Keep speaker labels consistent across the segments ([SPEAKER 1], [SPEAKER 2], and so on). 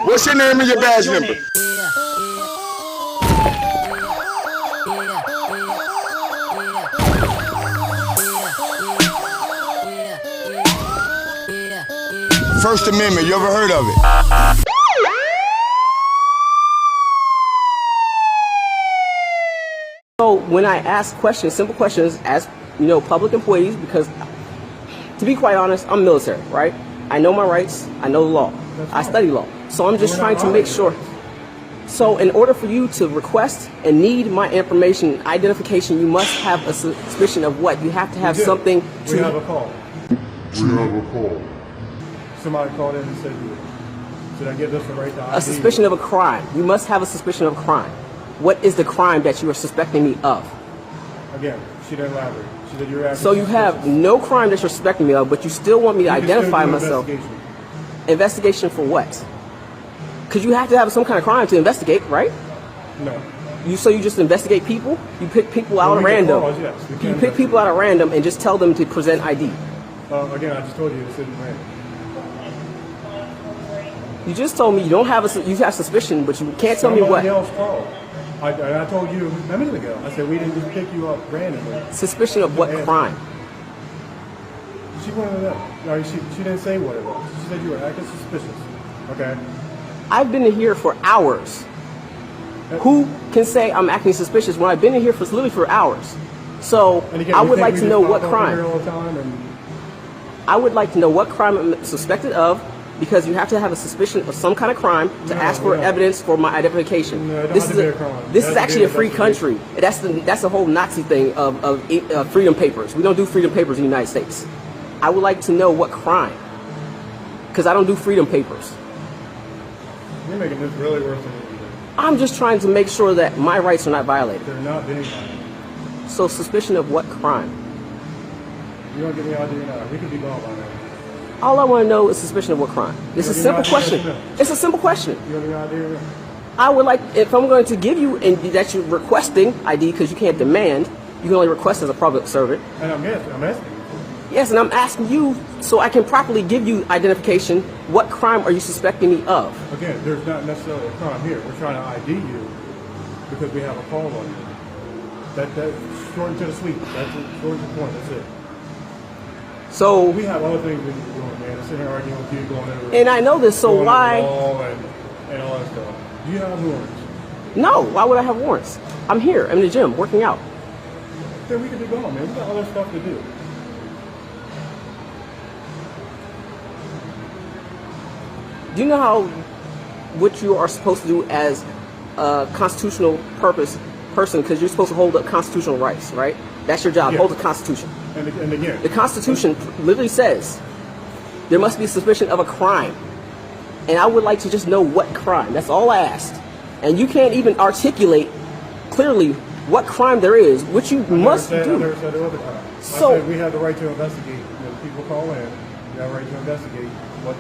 [SPEAKER 1] What's your name and your badge number? First Amendment, you ever heard of it?
[SPEAKER 2] So when I ask questions, simple questions, as public employees, because to be quite honest, I'm military, right? I know my rights, I know the law, I study law. So I'm just trying to make sure. So in order for you to request and need my information, identification, you must have a suspicion of what? You have to have something to...
[SPEAKER 3] We have a call.
[SPEAKER 1] We have a call.
[SPEAKER 3] Somebody called in and said, should I give us the right to ID?
[SPEAKER 2] A suspicion of a crime. You must have a suspicion of a crime. What is the crime that you are suspecting me of?
[SPEAKER 3] Again, she didn't elaborate. She said you're
[SPEAKER 2] So you have no crime that you're suspecting me of, but you still want me to identify myself. Investigation for what? Because you have to have some kind of crime to investigate, right?
[SPEAKER 3] No.
[SPEAKER 2] So you just investigate people? You pick people out at random?
[SPEAKER 3] Calls, yes,
[SPEAKER 2] you pick people out at random and just tell them to present ID?
[SPEAKER 3] Again, I just told you this isn't random.
[SPEAKER 2] You just told me you don't have you have suspicion, but you can't tell me what.
[SPEAKER 3] Somebody else called. I told you a minute ago. I said we didn't just pick you up randomly.
[SPEAKER 2] Suspicion of what crime?
[SPEAKER 3] She wanted to know. She didn't say what it was. She said you were acting suspicious. Okay.
[SPEAKER 2] I've been in here for hours. Who can say I'm acting suspicious when I've been in here for literally for hours? So
[SPEAKER 3] Again,
[SPEAKER 2] I would like to know what crime.
[SPEAKER 3] I
[SPEAKER 2] I would like to know what crime I'm suspected of, because you have to have a suspicion of some kind of crime to ask for evidence for my identification.
[SPEAKER 3] No,
[SPEAKER 2] this is actually a free country. That's the whole Nazi thing of freedom papers. We don't do freedom papers in the United States. I would like to know what crime, because I don't do freedom papers.
[SPEAKER 3] You're making this really worse than it is.
[SPEAKER 2] I'm just trying to make sure that my rights are not violated.
[SPEAKER 3] They're not being violated.
[SPEAKER 2] So suspicion of what crime?
[SPEAKER 3] You don't give me idea now. We could be gone by now.
[SPEAKER 2] All I want to know is suspicion of what crime. It's a simple question. It's a simple question.
[SPEAKER 3] You have any idea?
[SPEAKER 2] I would like, if I'm going to give you, and that you're requesting ID, because you can't demand, you can only request as a public servant.
[SPEAKER 3] And I'm asking you.
[SPEAKER 2] Yes, and I'm asking you so I can properly give you identification. What crime are you suspecting me of?
[SPEAKER 3] Again, there's not necessarily a crime here. We're trying to ID you because we have a call on you. That's short and to the sweet. That's short and to the point. That's it.
[SPEAKER 2] So
[SPEAKER 3] we have other things we can be doing, man. Sitting here arguing with you, going over.
[SPEAKER 2] And I know this, so why?
[SPEAKER 3] And all that stuff. Do you have warrants?
[SPEAKER 2] No. Why would I have warrants? I'm here. I'm in the gym working out.
[SPEAKER 3] Then we could be gone, man. We got other stuff to do.
[SPEAKER 2] Do you know how what you are supposed to do as a constitutional person, because you're supposed to hold up constitutional rights, right? That's your job, hold the Constitution.
[SPEAKER 3] And again,
[SPEAKER 2] the Constitution literally says there must be suspicion of a crime. And I would like to just know what crime. That's all I asked. And you can't even articulate clearly what crime there is, which you must do.
[SPEAKER 3] I never said there was a crime.
[SPEAKER 2] So,
[SPEAKER 3] I said we have the right to investigate. When people call in, we have the right to investigate what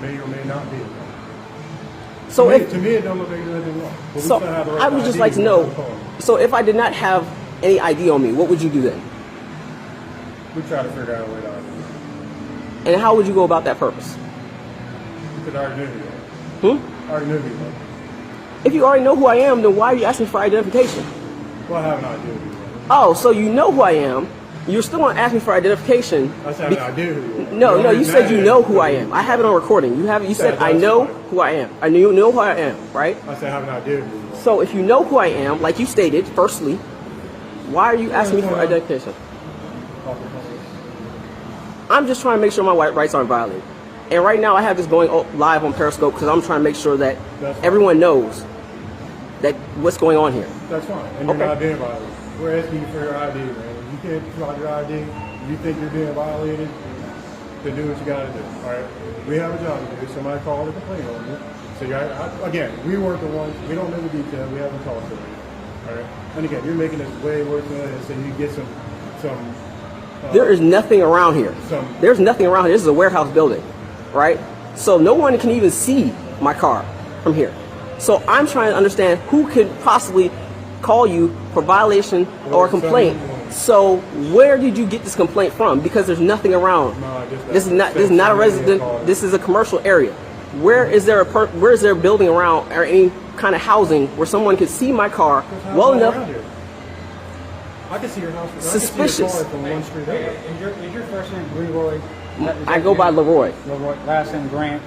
[SPEAKER 3] may or may not be a crime.
[SPEAKER 2] So
[SPEAKER 3] to me, it don't look like there's anything wrong.
[SPEAKER 2] So I would just like to know, so if I did not have any ID on me, what would you do then?
[SPEAKER 3] We try to figure out a way to ID.
[SPEAKER 2] And how would you go about that purpose?
[SPEAKER 3] Because I already knew you. I already knew you.
[SPEAKER 2] If you already know who I am, then why are you asking for identification?
[SPEAKER 3] Well, I have an idea who you are.
[SPEAKER 2] Oh, so you know who I am. You're still going to ask me for identification.
[SPEAKER 3] I said I have an idea who you are.
[SPEAKER 2] No, you said you know who I am. I have it on recording. You said I know who I am. I know who I am, right?
[SPEAKER 3] I said I have an idea who you are.
[SPEAKER 2] So if you know who I am, like you stated, firstly, why are you asking me for identification? I'm just trying to make sure my rights aren't violated. And right now I have this going live on Periscope because I'm trying to make sure that everyone knows that what's going on here.
[SPEAKER 3] That's fine. And you're not being violated. We're asking you for your ID, man. You can't provide your ID. You think you're being violated, then do what you got to do. All right? We have a job to do. Somebody called a complaint on you. So again, we weren't the ones. We don't know the detail. We haven't talked to them. All right? And again, you're making this way worse than it is. So you get some.
[SPEAKER 2] There is nothing around here. There's nothing around here. This is a warehouse building, right? So no one can even see my car from here. So I'm trying to understand who could possibly call you for violation or complaint. So where did you get this complaint from? Because there's nothing around.
[SPEAKER 3] No,
[SPEAKER 2] this is not a resident. This is a commercial area. where is there a building around or any kind of housing where someone could see my car well enough?
[SPEAKER 3] I can see your house.
[SPEAKER 2] Suspicious.
[SPEAKER 3] I can see your car from one street over.
[SPEAKER 4] Is your first name Leroy?
[SPEAKER 2] I go by Leroy.
[SPEAKER 4] Leroy. Last name Grant.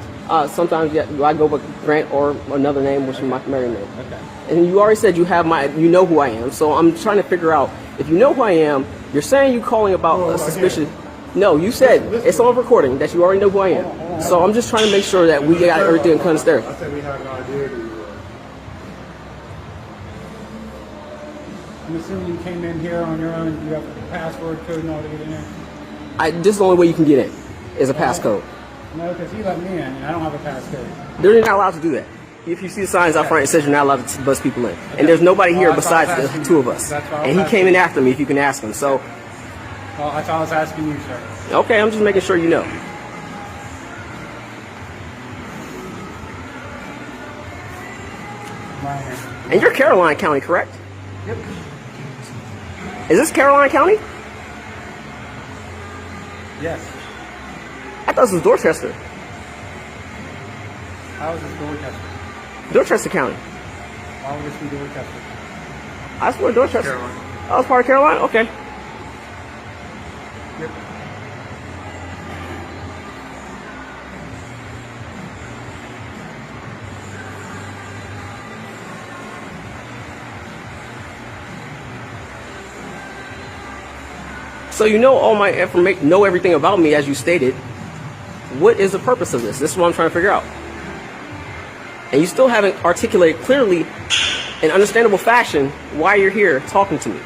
[SPEAKER 2] Sometimes I go by Grant or another name, which is my married name.
[SPEAKER 4] Okay.
[SPEAKER 2] And you already said you know who I am. So I'm trying to figure out if you know who I am. You're saying you calling about a suspicious. No, you said it's on recording that you already know who I am. So I'm just trying to make sure that we got everything kind of there.
[SPEAKER 3] I said we have no idea who you are.
[SPEAKER 4] I'm assuming you came in here on your own. You have a password code and all to get in there.
[SPEAKER 2] This is the only way you can get in is a passcode.
[SPEAKER 4] No, because he let me in, and I don't have a passcode.
[SPEAKER 2] They're not allowed to do that. If you see the signs out front, it says you're not allowed to bust people in. And there's nobody here besides the two of us. And he came in after me, if you can ask him. So,
[SPEAKER 4] Well, I thought I was asking you, sir.
[SPEAKER 2] okay, I'm just making sure you know.
[SPEAKER 4] Right here.
[SPEAKER 2] And you're Caroline County, correct?
[SPEAKER 4] Yep.
[SPEAKER 2] Is this Caroline County?
[SPEAKER 4] Yes.
[SPEAKER 2] I thought this was Dorchester.
[SPEAKER 4] How is this Dorchester?
[SPEAKER 2] Dorchester County.
[SPEAKER 4] Why would this be Dorchester?
[SPEAKER 2] I swear Dorchester.
[SPEAKER 3] Caroline.
[SPEAKER 2] Oh, it's part of Caroline? Okay.
[SPEAKER 4] Yep.
[SPEAKER 2] So you know all my information, know everything about me as you stated. What is the purpose of this? This is what I'm trying to figure out. And you still haven't articulated clearly in understandable fashion why you're here talking to me.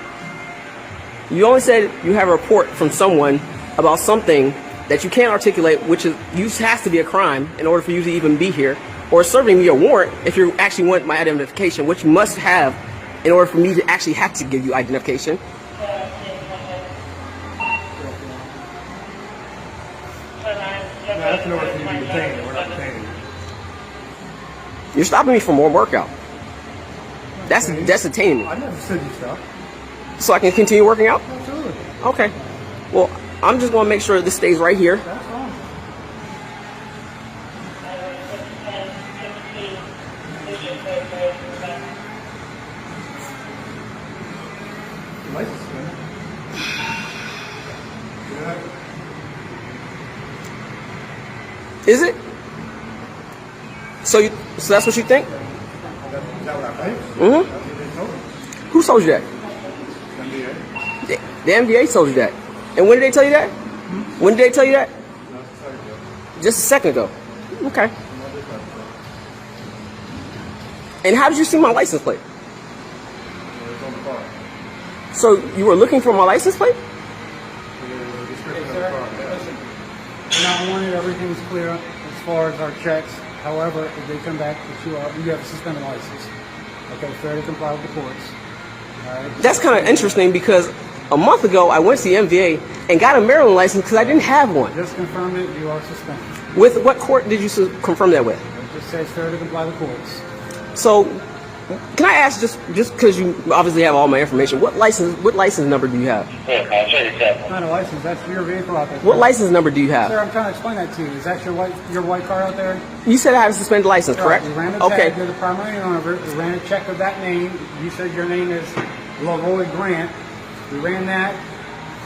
[SPEAKER 2] You only said you have a report from someone about something that you can't articulate, which has to be a crime in order for you to even be here, or serving me a warrant if you actually want my identification, which you must have in order for me to actually have to give you identification.
[SPEAKER 3] No, that's in order for you to be detained. We're not detaining you.
[SPEAKER 2] You're stopping me from more workout. That's detaining me.
[SPEAKER 3] I never said you stop.
[SPEAKER 2] So I can continue working out?
[SPEAKER 3] Absolutely.
[SPEAKER 2] Okay. Well, I'm just going to make sure this stays right here.
[SPEAKER 3] That's fine. License plate. Yeah.
[SPEAKER 2] Is it? So that's what you think?
[SPEAKER 3] Is that what I think?
[SPEAKER 2] Mm-hmm.
[SPEAKER 3] That's what they told me.
[SPEAKER 2] Who told you that?
[SPEAKER 3] NBA.
[SPEAKER 2] The NBA told you that. And when did they tell you that? When did they tell you that?
[SPEAKER 3] No, it's a second ago.
[SPEAKER 2] Just a second ago. Okay.
[SPEAKER 3] No, this second ago.
[SPEAKER 2] And how did you see my license plate?
[SPEAKER 3] It's on the car.
[SPEAKER 2] So you were looking for my license plate?
[SPEAKER 3] The description of the
[SPEAKER 4] Sir,
[SPEAKER 3] car. Yeah.
[SPEAKER 4] listen. Now, I wanted everything's clear as far as our checks. However, if they come back that you have a suspended license. Okay, fair to comply with the courts. All right.
[SPEAKER 2] That's kind of interesting because a month ago I went to the MVA and got a Maryland license because I didn't have one.
[SPEAKER 4] Just confirm that you are suspended.
[SPEAKER 2] With what court did you confirm that with?
[SPEAKER 4] It just says fair to comply with the courts.
[SPEAKER 2] So, can I ask just because you obviously have all my information, what license number do you have?
[SPEAKER 4] What kind of license? That's your vehicle out there.
[SPEAKER 2] What license number do you
[SPEAKER 4] Sir,
[SPEAKER 2] have?
[SPEAKER 4] I'm trying to explain that to you. Is that your white car out there?
[SPEAKER 2] You said I have a suspended license, correct?
[SPEAKER 4] We ran the tag.
[SPEAKER 2] Okay.
[SPEAKER 4] You're the primary owner. We ran a check of that name. You said your name is Leroy Grant. We ran that.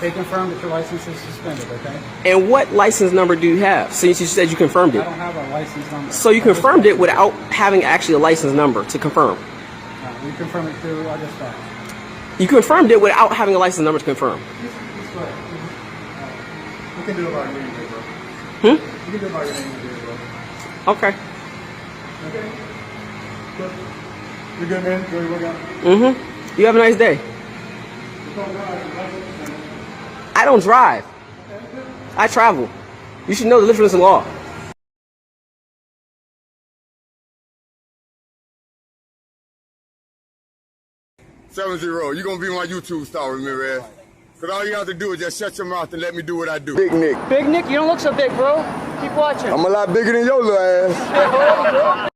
[SPEAKER 4] They confirmed that your license is suspended, okay?
[SPEAKER 2] And what license number do you have? Since you said you confirmed
[SPEAKER 4] I
[SPEAKER 2] it.
[SPEAKER 4] don't have a license number.
[SPEAKER 2] So you confirmed it without having actually a license number to confirm.
[SPEAKER 4] We confirmed it through our dispatch.
[SPEAKER 2] You confirmed it without having a license number to confirm.
[SPEAKER 3] Just go ahead. We can do it by your name, bro.
[SPEAKER 2] Hmm?
[SPEAKER 3] You can do it by your name, bro.
[SPEAKER 2] Okay.
[SPEAKER 3] Okay. Good. You good, man? Go your workout.
[SPEAKER 2] Mm-hmm. You have a nice day. I don't drive. I travel. You should know the difference in law.
[SPEAKER 1] 7-0. You're gonna be my YouTube star, Ramirez. Cause all you have to do is just shut your mouth and let me do what I do. Big Nick.
[SPEAKER 2] Big Nick, you don't look so big, bro. Keep watching.
[SPEAKER 1] I'm a lot bigger than your little ass.